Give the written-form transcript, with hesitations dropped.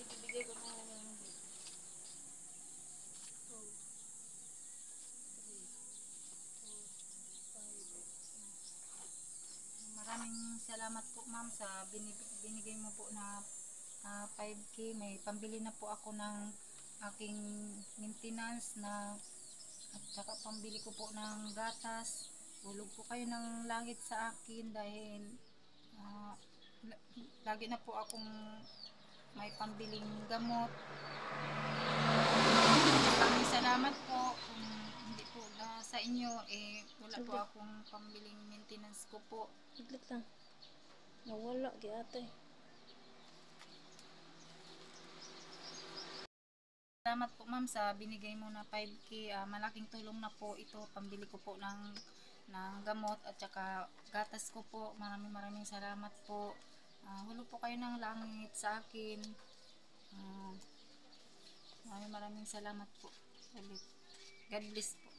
ibibigay ko na lang ng 2, 3, 4, 5. Maraming salamat po ma'am sa binigay mo po na 5K. May pambili na po ako ng aking maintenance na at saka pambili ko po ng gatas. Hulog po kayo ng langit sa akin dahil ah, lagi na po akong may pambiling gamot. Maraming salamat po. Kung hindi po na sa inyo, wala po akong pambiling maintenance ko po. Saglit lang. Nawala, ate. Salamat po ma'am sa binigay mo na 5K. Malaking tulong na po ito. Pambili ko po ng gamot at saka gatas ko po. Maraming salamat po. Hulog po kayo ng langit sa akin. Maraming salamat po ulit. God bless po.